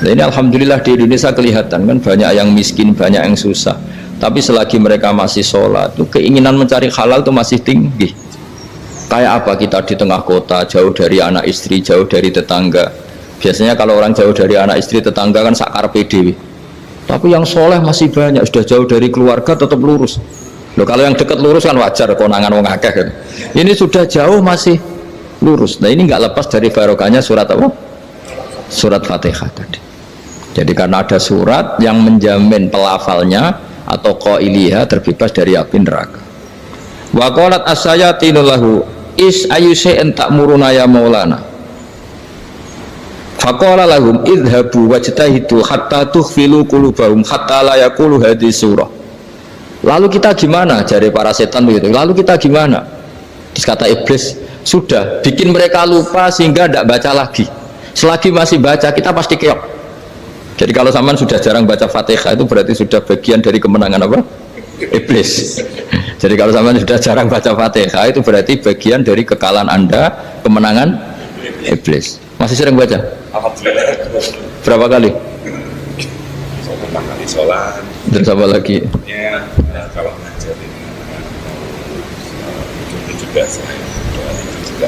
Nah, ini alhamdulillah di Indonesia kelihatan kan banyak yang miskin, banyak yang susah. Tapi selagi mereka masih sholat, tuh keinginan mencari halal itu masih tinggi. Kayak apa kita di tengah kota, jauh dari anak istri, jauh dari tetangga. Biasanya kalau orang jauh dari anak istri, tetangga kan sakar PDW. Tapi yang soleh masih banyak, sudah jauh dari keluarga tetap lurus. Loh, kalau yang dekat lurus kan wajar, konangan wong akeh kan. Ini sudah jauh masih lurus. Nah, ini nggak lepas dari barokahnya surat apa? Surat Fatihah tadi. Jadi karena ada surat yang menjamin pelafalnya atau qailiha terbebas dari api neraka. Wa qalat as-sayatinu lahu is ayyusa'in ta'muruna ya maulana. Faqala lahum idhabu wajtahidu hatta tukhfilu qulubahum hatta la yaqulu hadhihi surah. Lalu kita gimana, jari para setan begitu. Lalu kita gimana? Terus kata iblis, sudah bikin mereka lupa sehingga tidak baca lagi. Selagi masih baca kita pasti keok. Jadi kalau sampean sudah jarang baca Fatihah itu berarti sudah bagian dari kemenangan apa? Iblis. Jadi kalau sampean sudah jarang baca Fatihah itu berarti bagian dari kekalahan Anda, kemenangan iblis. Masih sering baca? Alhamdulillah. Berapa kali? Pertama kali sholat. Terus apa lagi? Ya, kalau ngajarin itu juga saya itu juga.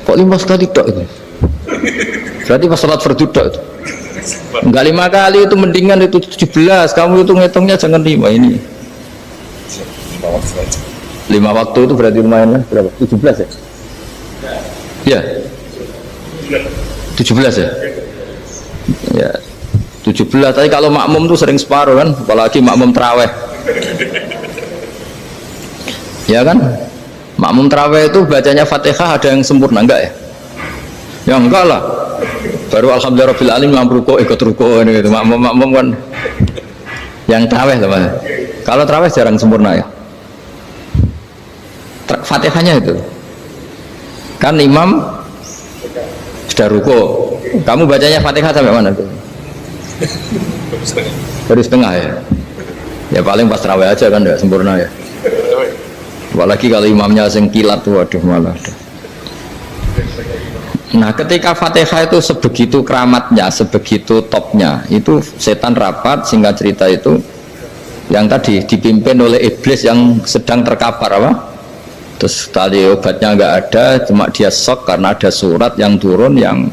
Kok 5 kali tok itu? Berarti pas sholat fardu tok itu? Enggak 5 kali itu mendingan itu 17. Kamu itu ngitungnya jangan 5 ini. 5 waktu aja. 5 waktu itu berarti lumayan lah. Berapa? 17 ya? Ya. 17 ya? Ya. 17, tapi kalau makmum tuh sering separuh kan, apalagi makmum terawih. Ya kan? Makmum terawih itu bacanya Fatihah ada yang sempurna enggak ya? Ya enggak lah. Baru alhamdulillah rabbil alamin ruko ikut ruko ini gitu. Makmum kan yang terawih teman. Kalau terawih jarang sempurna ya. Fatihahnya itu. Kan imam sudah ruko. Kamu bacanya Fatihah sampai mana tuh? Baru setengah ya. Ya paling pas terawih aja kan enggak sempurna ya. Apalagi kalau imamnya sing kilat tuh waduh malah. Nah, ketika Fatihah itu sebegitu keramatnya, sebegitu topnya, itu setan rapat, singkat cerita itu yang tadi dipimpin oleh iblis yang sedang terkapar apa? Terus tadi obatnya nggak ada, cuma dia shock karena ada surat yang turun yang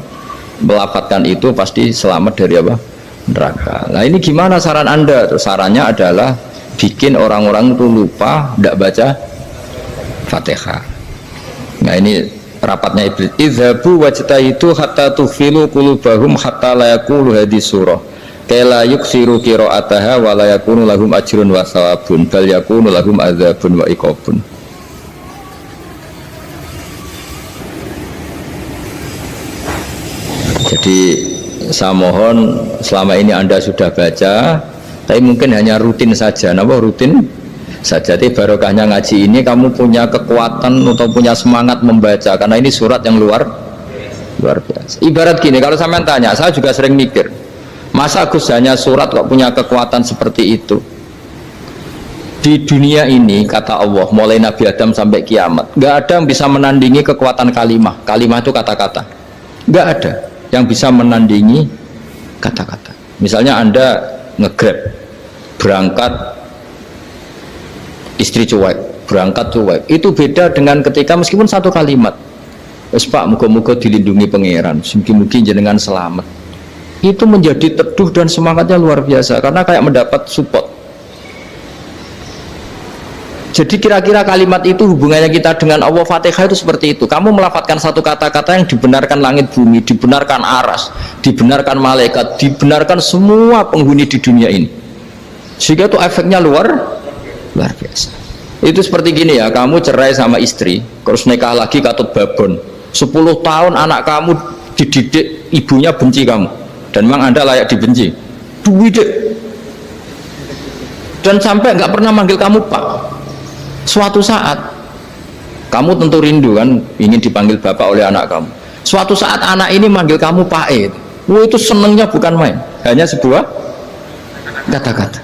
melafatkan itu pasti selamat dari apa? Neraka. Nah, ini gimana saran Anda? Terus sarannya adalah bikin orang-orang itu lupa, tidak baca Fatihah. Nah, ini rapatnya iblis. Idhabu wajtahidu hatta tukhfilu qulubahum hatta la yaqulu hadhihi surah. Kala yuksiru qira'ataha wa la yakunu lahum ajrun wa thawabun bal yakunu lahum adzabun wa iqabun. Jadi saya mohon selama ini Anda sudah baca, tapi mungkin hanya rutin saja. Napa rutin saja? Jadi barokahnya ngaji ini kamu punya kekuatan atau punya semangat membaca karena ini surat yang luar biasa. Ibarat gini, kalau sampean tanya, saya juga sering mikir, masa Gus hanya surat kok punya kekuatan seperti itu? Di dunia ini kata Allah, mulai Nabi Adam sampai kiamat, nggak ada yang bisa menandingi kekuatan kalimah. Kalimah itu kata-kata, nggak ada yang bisa menandingi kata-kata. Misalnya Anda nge-grab berangkat, istri cuek, berangkat cuek, itu beda dengan ketika meskipun satu kalimat, wes Pak, muga-muga dilindungi pangeran, mungkin jenengan selamat, itu menjadi teduh dan semangatnya luar biasa karena kayak mendapat support. Jadi kira-kira kalimat itu hubungannya kita dengan Allah, Fatihah itu seperti itu. Kamu melafadzkan satu kata-kata yang dibenarkan langit bumi, dibenarkan aras, dibenarkan malaikat, dibenarkan semua penghuni di dunia ini. Sehingga itu efeknya luar biasa. Itu seperti gini ya, kamu cerai sama istri, terus nikah lagi katut babon. 10 tahun anak kamu dididik, ibunya benci kamu. Dan memang Anda layak dibenci. Dididik. Dan sampai nggak pernah manggil kamu Pak. Suatu saat kamu tentu rindu kan ingin dipanggil bapak oleh anak kamu. Suatu saat anak ini manggil kamu Pak E. Itu senengnya bukan main, hanya sebuah kata-kata.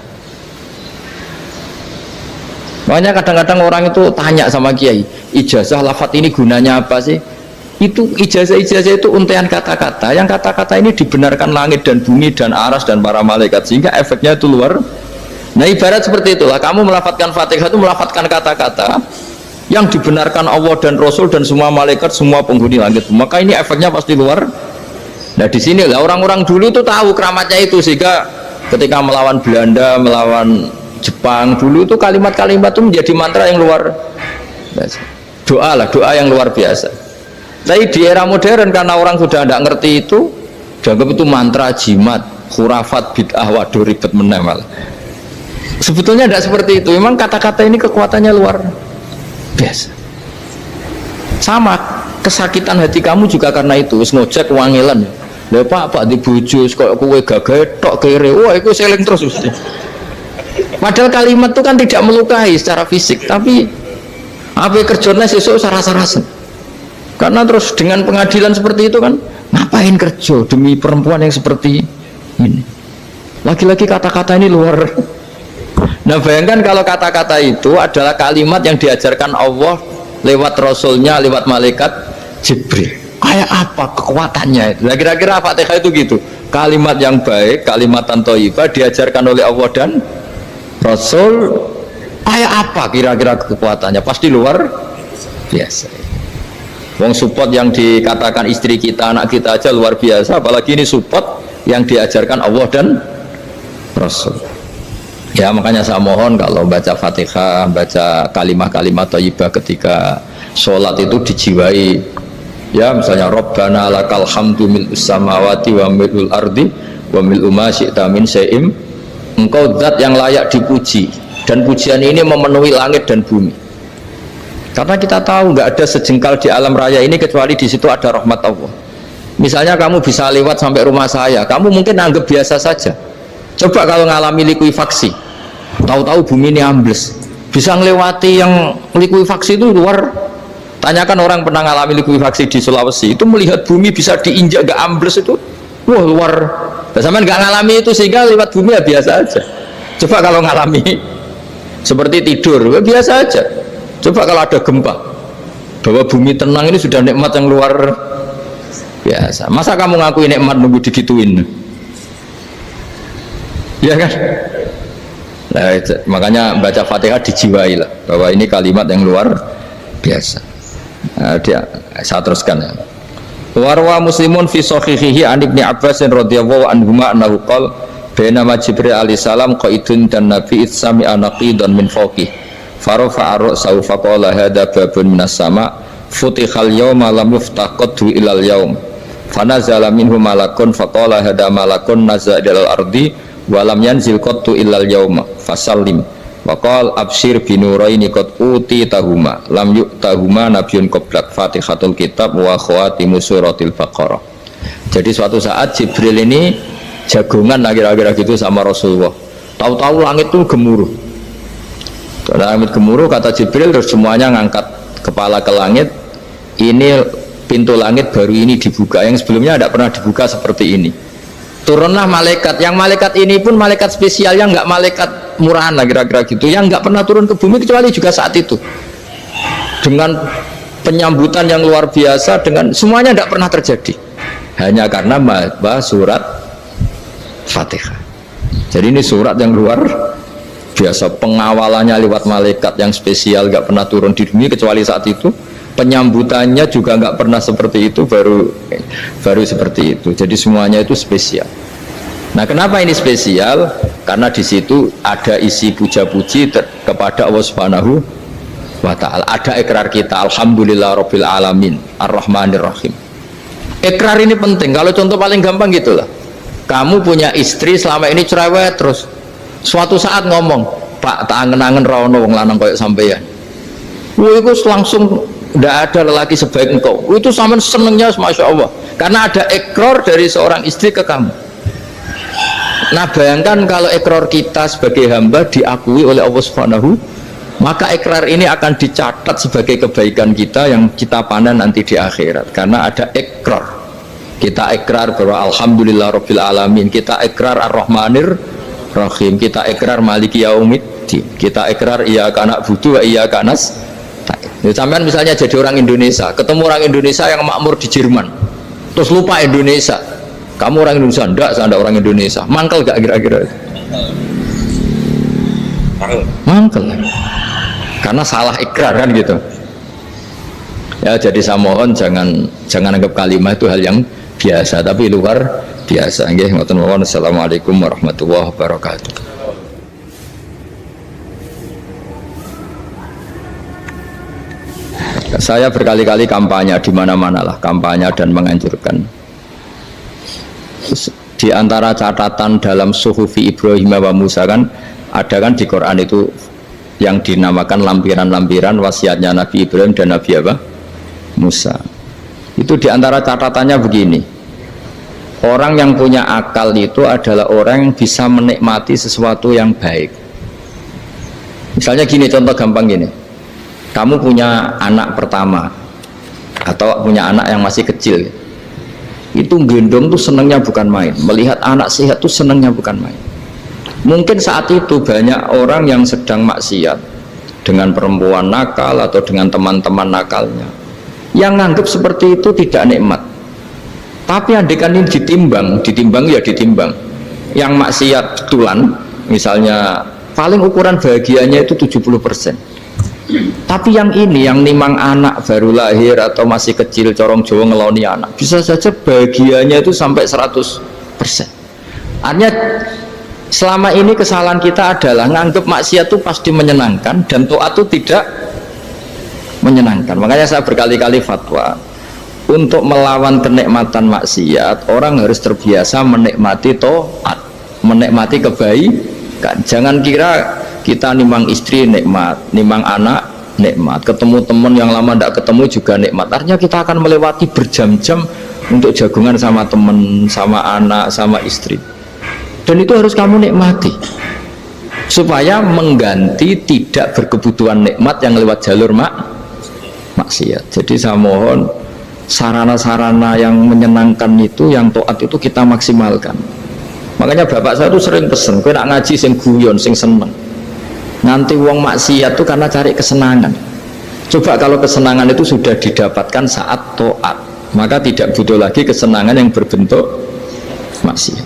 Makanya kadang-kadang orang itu tanya sama kiai, ijazah lafadz ini gunanya apa sih? Itu ijazah-ijazah itu untaian kata-kata, yang kata-kata ini dibenarkan langit dan bumi dan aras dan para malaikat, sehingga efeknya itu luar. Nah ibarat seperti itulah, kamu melafatkan Fatihah itu melafatkan kata-kata yang dibenarkan Allah dan Rasul dan semua malaikat, semua penghuni langit, maka ini efeknya pasti luar. Nah di sini lah orang-orang dulu itu tahu keramatnya itu, sehingga ketika melawan Belanda, melawan Jepang dulu itu kalimat-kalimat itu menjadi mantra yang luar biasa. Doa yang luar biasa. Tapi di era modern karena orang sudah tidak ngerti itu, dianggap itu mantra, jimat, khurafat, bid'ah, waduh ribet menemal. Sebetulnya tidak seperti itu. Memang kata-kata ini kekuatannya luar biasa. Sama kesakitan hati kamu juga karena itu. Wis ngojek wangilan. Lha Pak di bojo kok kowe gagah tok kere. Wah, itu seling terus mesti. Padahal kalimat itu kan tidak melukai secara fisik, tapi apa kerjanya sesuk sarasa-rasen. Karena terus dengan pengadilan seperti itu kan, ngapain kerja demi perempuan yang seperti ini? Lagi-lagi kata-kata ini luar. Nah bayangkan kalau kata-kata itu adalah kalimat yang diajarkan Allah lewat Rasulnya, lewat malaikat Jibril. Kayak apa kekuatannya itu? Nah, kira-kira Fatihah itu gitu. Kalimat yang baik, kalimatan thayyibah diajarkan oleh Allah dan Rasul. Kayak apa kira-kira kekuatannya? Pasti luar biasa. Wong support yang dikatakan istri kita, anak kita aja luar biasa, apalagi ini support yang diajarkan Allah dan Rasul. Ya makanya saya mohon kalau baca Fatihah, baca kalimat-kalimat thayyibah ketika sholat itu dijiwai. Ya misalnya Rabbana lakal hamdu mil'us samawati wa mil'ul ardi wa mil'u ma syi'ta min syai'im. Engkau zat yang layak dipuji, dan pujian ini memenuhi langit dan bumi. Karena kita tahu nggak ada sejengkal di alam raya ini kecuali di situ ada rahmat Allah. Misalnya kamu bisa lewat sampai rumah saya, kamu mungkin anggap biasa saja. Coba kalau ngalami likuifaksi, tahu-tahu bumi ini ambles, bisa ngelewati yang likuifaksi itu luar. Tanyakan orang pernah ngalami likuifaksi di Sulawesi, itu melihat bumi bisa diinjak gak ambles itu, wah luar. Sama nggak ngalami itu sehingga lewat bumi ya biasa aja. Coba kalau ngalami seperti tidur, ya biasa aja. Coba kalau ada gempa, bahwa bumi tenang ini sudah nikmat yang luar biasa. Masa kamu ngakui nikmat nunggu digituin? Ya kan? Nah, makanya baca Fatihah dijiwai lah, bahwa ini kalimat yang luar biasa. Nah, saya teruskan ya. Warwa Muslimun fi sahihihi an Ibnu Abbas radhiyallahu anhuma annahu qala bainama Jibril alaihi salam qaidun dan Nabi itsami anaqidan min fawqih farofa arok saufa qala hada babun minas sama futihal yawma lam yuftaqadhu ilal yawm fanazala minhu malakun faqala hada malakun nazza ilal ardi walam yanzil qattu ilal yawma fasallim waqal abshir binuraini qad uti tahuma lam yu'tahuma nabiyyun qoblak fatihatul kitab wa khawatimu suratil baqarah. Jadi suatu saat Jibril ini jagongan kira-kira gitu sama Rasulullah, tahu-tahu langit itu gemuruh. Langit gemuruh, kata Jibril, terus semuanya ngangkat kepala ke langit. Ini pintu langit baru ini dibuka, yang sebelumnya tidak pernah dibuka seperti ini. Turunlah malaikat, yang malaikat ini pun malaikat spesial, yang nggak malaikat murahan lah kira-kira gitu, yang nggak pernah turun ke bumi kecuali juga saat itu, dengan penyambutan yang luar biasa, dengan semuanya tidak pernah terjadi, hanya karena bahwa surat Fatihah. Jadi ini surat yang luar biasa, pengawalannya lewat malaikat yang spesial, nggak pernah turun di bumi kecuali saat itu, penyambutannya juga nggak pernah seperti itu, baru seperti itu. Jadi semuanya itu spesial. Nah kenapa ini spesial? Karena di situ ada isi puja-puji kepada Allah Subhanahu wa Ta'ala, ada ikrar kita alhamdulillah rabbil alamin ar-rahmanir rahim. Ikrar ini penting. Kalau contoh paling gampang gitulah, kamu punya istri selama ini cerewet terus, suatu saat ngomong, Pak, tak angen-angen rawono wong lanang kayak sampeyan. Wah, itu langsung tidak ada lelaki sebaik engkau. Itu sama senengnya, masya Allah, karena ada ikrar dari seorang istri ke kamu. Nah bayangkan kalau ikrar kita sebagai hamba diakui oleh Allah Subhanahu, maka ikrar ini akan dicatat sebagai kebaikan kita yang kita panen nanti di akhirat, karena ada ikrar. Kita ikrar bahwa alhamdulillah rabbil alamin, kita ikrar ar-rahmanir rahim, kita ikrar maliki yaumiddin, kita ikrar iyyaka na'budu wa iyyaka nasta'in. Ya, sampean misalnya jadi orang Indonesia, ketemu orang Indonesia yang makmur di Jerman, terus lupa Indonesia. Kamu orang Indonesia, enggak, saya enggak orang Indonesia. Mangkel gak kira-kira? Mangkel. Karena salah ikrar kan gitu. Ya, jadi saya mohon jangan anggap kalimat itu hal yang biasa, tapi luar biasa. Nggih, ngoten mawon. Assalamualaikum warahmatullahi wabarakatuh. Saya berkali-kali kampanye di mana-mana lah, kampanye dan menganjurkan. Di antara catatan dalam Suhufi Ibrahim wa Musa kan ada kan di Quran itu yang dinamakan lampiran-lampiran wasiatnya Nabi Ibrahim dan Nabi apa? Musa. Itu di antara catatannya begini. Orang yang punya akal itu adalah orang yang bisa menikmati sesuatu yang baik. Misalnya gini, contoh gampang gini. Kamu punya anak pertama atau punya anak yang masih kecil, itu gendong tuh senangnya bukan main, melihat anak sehat tuh senangnya bukan main. Mungkin saat itu banyak orang yang sedang maksiat dengan perempuan nakal atau dengan teman-teman nakalnya yang nganggap seperti itu tidak nikmat. Tapi andaikan ini ditimbang ya ditimbang, yang maksiat tulan misalnya paling ukuran bahagianya itu 70%. Tapi yang ini, yang nimang anak baru lahir atau masih kecil, corong Jawa ngeloni anak, bisa saja bahagianya itu sampai 100%. Artinya selama ini kesalahan kita adalah nganggap maksiat itu pasti menyenangkan dan taat itu tidak menyenangkan. Makanya saya berkali-kali fatwa, untuk melawan kenikmatan maksiat, orang harus terbiasa menikmati taat, menikmati kebaikan. Jangan kira kita nimang istri nikmat, nimang anak nikmat, ketemu teman yang lama tidak ketemu juga nikmat. Artinya kita akan melewati berjam-jam untuk jagungan sama teman, sama anak, sama istri. Dan itu harus kamu nikmati supaya mengganti tidak berkebutuhan nikmat yang lewat jalur maksiat. Jadi saya mohon sarana-sarana yang menyenangkan itu, yang taat itu kita maksimalkan. Makanya bapak saya tuh sering pesen, kowe nak ngaji sing guyon, sing seneng. Nanti uang maksiat itu karena cari kesenangan. Coba kalau kesenangan itu sudah didapatkan saat taat, maka tidak butuh lagi kesenangan yang berbentuk maksiat.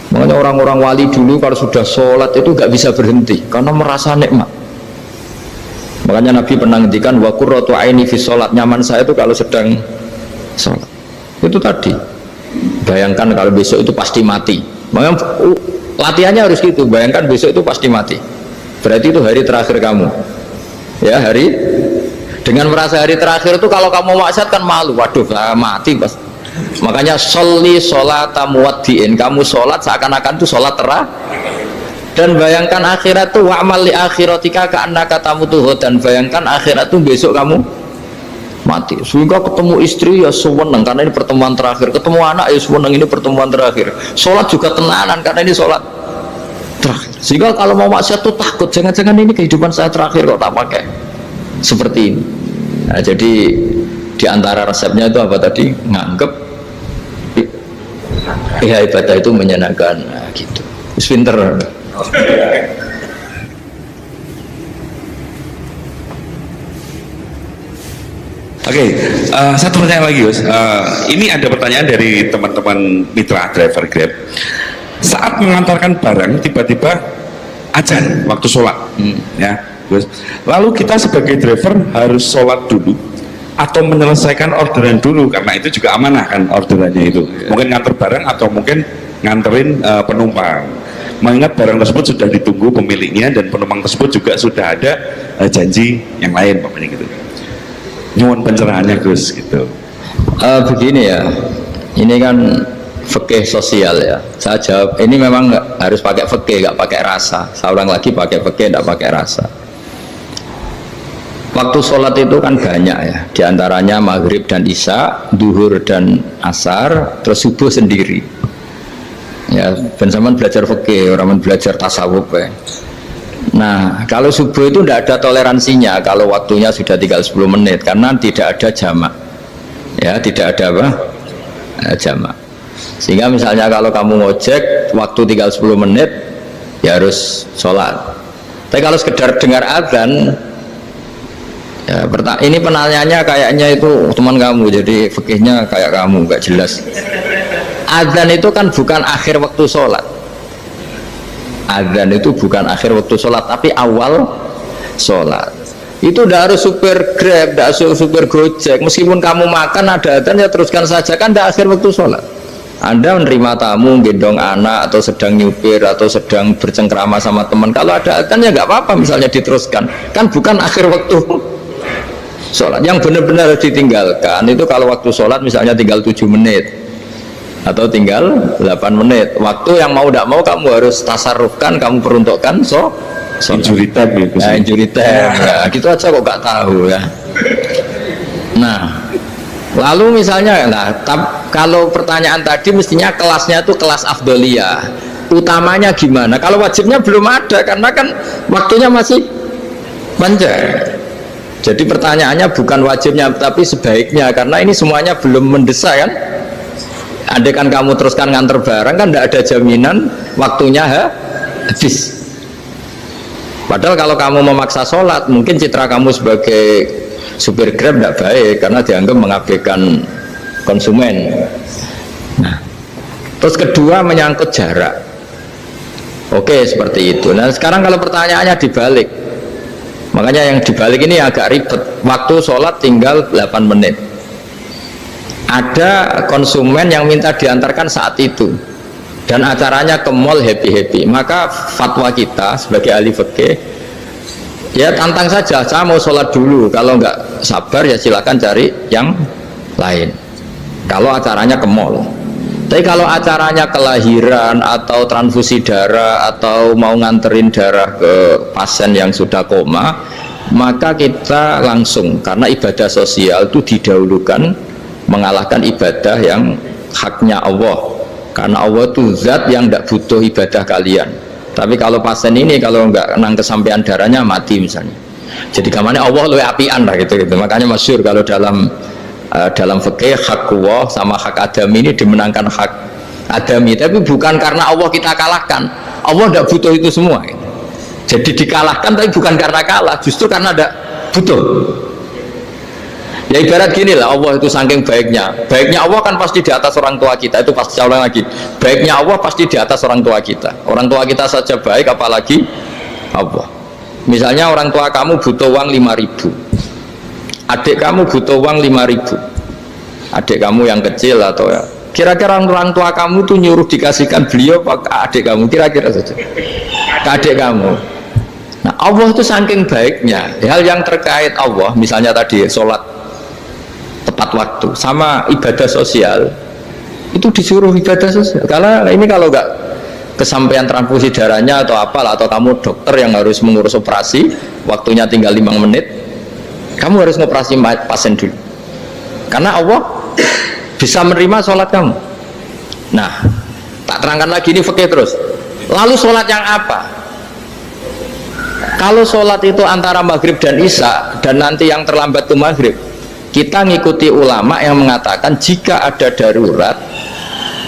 Makanya orang-orang wali dulu kalau sudah sholat itu gak bisa berhenti karena merasa nikmat. Makanya Nabi pernah ngendikan wa qurratu aini fi sholat, nyaman saya itu kalau sedang sholat. Itu tadi. Bayangkan kalau besok itu pasti mati. Makanya latihannya harus gitu. Bayangkan besok itu pasti mati. Berarti itu hari terakhir kamu. Ya, hari dengan merasa hari terakhir itu kalau kamu maksiat kan malu. Waduh, saya mati pas. Makanya sholli sholata muwaddiin, kamu sholat seakan-akan itu sholat terakhir. Dan bayangkan akhirat itu wa'mal li akhiratika ka'annaka tamutuhu, dan bayangkan akhirat itu besok kamu mati. Sehingga ketemu istri ya seneng karena ini pertemuan terakhir, ketemu anak ya seneng ini pertemuan terakhir, sholat juga tenanan karena ini sholat terakhir. Sehingga kalau mau maksiat tuh takut, jangan-jangan ini kehidupan saya terakhir kok tak pakai seperti ini. Nah, jadi diantara resepnya itu apa tadi? Nganggep ya ibadah itu menyenangkan. Nah, gitu. Pinter. Oke, satu pertanyaan lagi, Gus. Ini ada pertanyaan dari teman-teman mitra driver Grab. Saat mengantarkan barang, tiba-tiba azan waktu sholat, ya, Gus. Lalu kita sebagai driver harus sholat dulu atau menyelesaikan orderan dulu, karena itu juga amanah kan orderannya itu. Mungkin nganter barang atau mungkin nganterin penumpang. Mengingat barang tersebut sudah ditunggu pemiliknya dan penumpang tersebut juga sudah ada janji yang lain, pokoknya gitu. Nyuwun pencerahannya, Gus, gitu. Begini ya, ini kan fikih sosial ya. Saya jawab, ini memang harus pakai fikih, nggak pakai rasa. Saya ulang lagi, pakai fikih, nggak pakai rasa. Waktu sholat itu kan banyak ya, diantaranya maghrib dan isya, duhur dan asar, terus subuh sendiri. Ya, ben sampean belajar fikih, orang belajar tasawuf ya. Nah, kalau subuh itu tidak ada toleransinya kalau waktunya sudah tinggal 10 menit karena tidak ada jamak. Ya, tidak ada apa? Jamak. Sehingga misalnya kalau kamu ngojek waktu tinggal 10 menit ya harus sholat. Tapi kalau sekedar dengar azan Ya, ini penanyanya kayaknya itu teman kamu, jadi fikihnya kayak kamu, nggak jelas. Adzan itu kan bukan akhir waktu sholat. Adzan itu bukan akhir waktu sholat, tapi awal sholat. Itu tidak harus supir Grab, tidak harus supir Gojek. Meskipun kamu makan ada adzan ya teruskan saja, kan tidak akhir waktu sholat. Anda menerima tamu, gendong anak, atau sedang nyupir, atau sedang bercengkrama sama teman. Kalau ada adzan ya nggak apa-apa, misalnya diteruskan. Kan bukan akhir waktu sholat. Yang benar-benar ditinggalkan itu kalau waktu sholat misalnya tinggal 7 menit atau tinggal 8 menit. Waktu yang mau tidak mau kamu harus tasarrufkan, kamu peruntukkan injury time ya, ya, injury time ya, gitu aja kok gak tahu ya. Nah, lalu misalnya kalau pertanyaan tadi mestinya kelasnya itu kelas afdoliyah, utamanya gimana? Kalau wajibnya belum ada karena kan waktunya masih panjang. Jadi pertanyaannya bukan wajibnya tapi sebaiknya, karena ini semuanya belum mendesak kan. Andai kan kamu teruskan nganter barang kan tidak ada jaminan waktunya habis. Padahal kalau kamu memaksa sholat, mungkin citra kamu sebagai supir Grab tidak baik karena dianggap mengabaikan konsumen. Nah, terus kedua menyangkut jarak. Oke, seperti itu. Nah sekarang kalau pertanyaannya dibalik, makanya yang dibalik ini agak ribet. Waktu sholat tinggal 8 menit. Ada konsumen yang minta diantarkan saat itu dan acaranya ke mall happy-happy, maka fatwa kita sebagai ahli fikih ya tantang saja, saya mau sholat dulu, kalau nggak sabar ya silakan cari yang lain kalau acaranya ke mall. Tapi kalau acaranya kelahiran atau transfusi darah atau mau nganterin darah ke pasien yang sudah koma, maka kita langsung, karena ibadah sosial itu didahulukan mengalahkan ibadah yang haknya Allah, karena Allah itu zat yang tidak butuh ibadah kalian. Tapi kalau pasien ini kalau nggak nang kesampaian darahnya mati misalnya, jadi kamarnya Allah lebih apian lah gitu. Makanya masyhur kalau dalam fikih hak Allah sama hak adami ini dimenangkan hak adami, tapi bukan karena Allah kita kalahkan. Allah tidak butuh itu semua gitu. Jadi dikalahkan tapi bukan karena kalah, justru karena tidak butuh. Ya ibarat gini lah, Allah itu saking baiknya Allah kan pasti di atas orang tua kita. Itu pasti ulang lagi, baiknya Allah pasti di atas orang tua kita. Orang tua kita saja baik, apalagi Allah. Misalnya orang tua kamu butuh uang 5.000, adik kamu butuh uang 5.000, adik kamu yang kecil atau ya, kira-kira orang tua kamu tuh nyuruh dikasihkan beliau ke adik kamu, kira-kira saja ke adik kamu. Nah Allah itu saking baiknya, hal yang terkait Allah misalnya tadi sholat tepat waktu sama ibadah sosial itu disuruh ibadah sosial. Karena ini kalau nggak kesampaian transfusi darahnya atau apalah, atau kamu dokter yang harus mengurus operasi waktunya tinggal 5 menit, kamu harus ngoperasi pasien dulu karena Allah bisa menerima sholat kamu. Nah tak terangkan lagi, ini fikih terus. Lalu sholat yang apa? Kalau sholat itu antara maghrib dan isya dan nanti yang terlambat itu maghrib, kita ngikuti ulama yang mengatakan jika ada darurat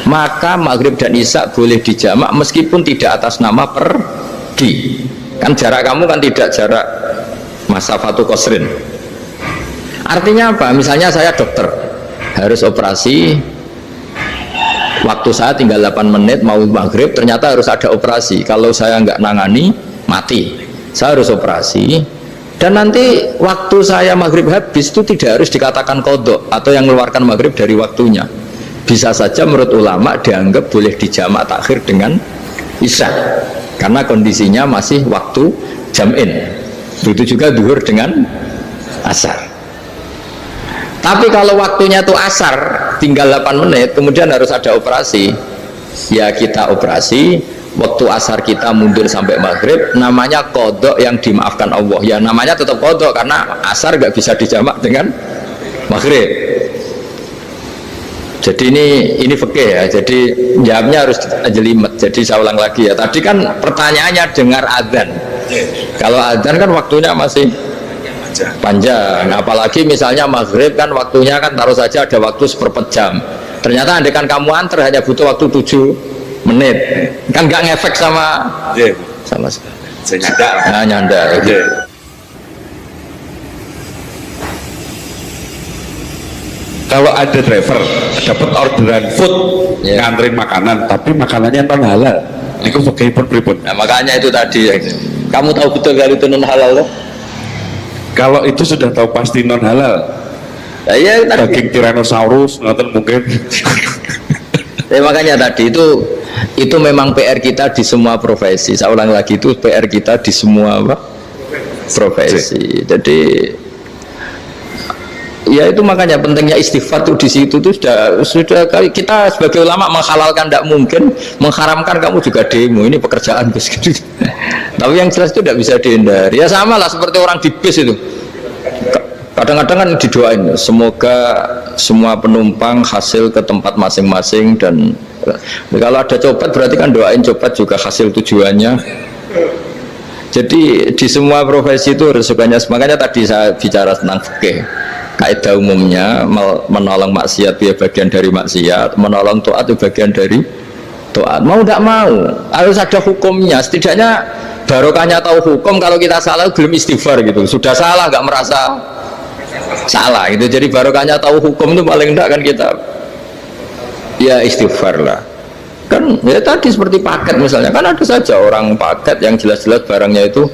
maka maghrib dan isya boleh dijamak meskipun tidak atas nama pergi. Kan jarak kamu kan tidak jarak masafatu qasrin. Artinya apa? Misalnya saya dokter harus operasi, waktu saya tinggal 8 menit mau maghrib, ternyata harus ada operasi. Kalau saya nggak nangani mati, saya harus operasi. Dan nanti waktu saya maghrib habis itu tidak harus dikatakan kodok atau yang mengeluarkan maghrib dari waktunya. Bisa saja menurut ulama dianggap boleh dijamak takhir dengan isya karena kondisinya masih waktu jam'in. Begitu juga duhur dengan asar. Tapi kalau waktunya itu asar tinggal 8 menit kemudian harus ada operasi, ya kita operasi. Waktu asar kita mundur sampai maghrib, namanya kodok yang dimaafkan Allah. Ya namanya tetap kodok karena asar gak bisa dijamak dengan maghrib. Jadi ini fikih ya. Jadi jawabnya harus jelimet. Jadi saya ulang lagi ya. Tadi kan pertanyaannya dengar adzan. Kalau adzan kan waktunya masih panjang. Apalagi misalnya maghrib kan waktunya kan taruh saja ada waktu seperempat jam. Ternyata andaikan kamu antar hanya butuh waktu 7 menit, kan nggak ngefek sama sekali. Saya nyanda. Nah, nyanda. Okay. Kalau ada driver dapat orderan food Ya. nganterin makanan, tapi makanannya non halal, itu bagaimana pripun? Nah, makanya itu tadi, kamu tahu betul kalau itu non halal loh. Kalau itu sudah tahu pasti non halal, Nah, iya tadi. daging Tyrannosaurus nonton mungkin. Ya, makanya tadi itu memang PR kita di semua profesi. Saya ulang lagi, itu PR kita di semua apa? Profesi. Jadi ya itu makanya pentingnya istighfar tuh di situ tuh sudah kita sebagai ulama menghalalkan tidak mungkin, mengharamkan kamu juga demo, ini pekerjaan bus gitu. Tapi yang jelas itu tidak bisa dihindari. Ya sama lah seperti orang di bis itu. Kadang-kadang kan didoain, semoga semua penumpang hasil ke tempat masing-masing, dan kalau ada copet berarti kan doain copet juga hasil tujuannya. Jadi di semua profesi itu resikonya. Makanya tadi saya bicara tentang fikih. Kaidah umumnya menolong maksiat ya bagian dari maksiat, menolong taat itu bagian dari taat. Mau tidak mau harus ada hukumnya. Setidaknya barokahnya tahu hukum. Kalau kita salah belum istighfar gitu, sudah salah nggak merasa salah gitu. Jadi barokahnya tahu hukum itu paling tidak kan kita ya istighfar lah. Kan ya tadi seperti paket misalnya, kan ada saja orang paket yang jelas-jelas barangnya itu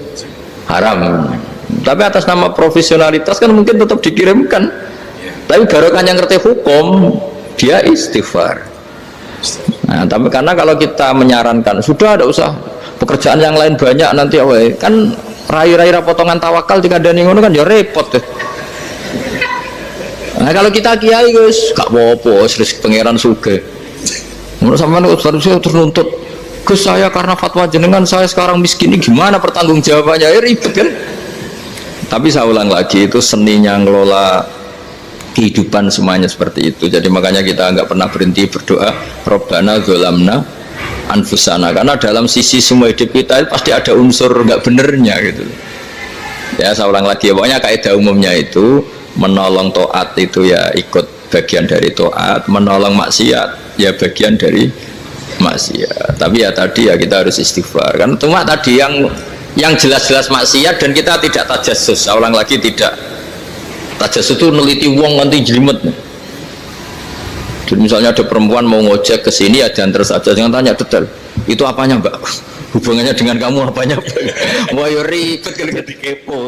haram, tapi atas nama profesionalitas kan mungkin tetap dikirimkan, tapi barokahnya ngerti hukum dia istighfar. Nah, tapi karena kalau kita menyarankan sudah ada usah pekerjaan yang lain banyak nanti kan rai-rai potongan tawakal jika ada ngono kan ya repot deh. Nah kalau kita kiai guys gak apa-apa, rezeki pangeran sugih. Menurut sampean harusnya ternuntut Gus, saya karena fatwa jenengan saya sekarang miskin, ini gimana pertanggung jawabannya? Ya ribet kan. Tapi saya ulang lagi, itu seninya ngelola kehidupan semuanya seperti itu. Jadi makanya kita nggak pernah berhenti berdoa Rabbana dzolamna anfusana, karena dalam sisi semua hidup kita itu pasti ada unsur nggak benernya gitu. Ya saya ulang lagi, pokoknya kaidah umumnya itu menolong taat itu ya ikut bagian dari taat, menolong maksiat ya bagian dari maksiat. Tapi ya tadi ya kita harus istighfar kan. Cuma tadi yang jelas-jelas maksiat dan kita tidak tajassus. Saya ulang lagi, tidak tajassus itu neliti wong nanti jelimet. Jadi misalnya ada perempuan mau ngojek ke sini ya diantar saja, jangan tanya detail itu apanya mbak, hubungannya dengan kamu apanya. Wah ya ribet kalau dikepo.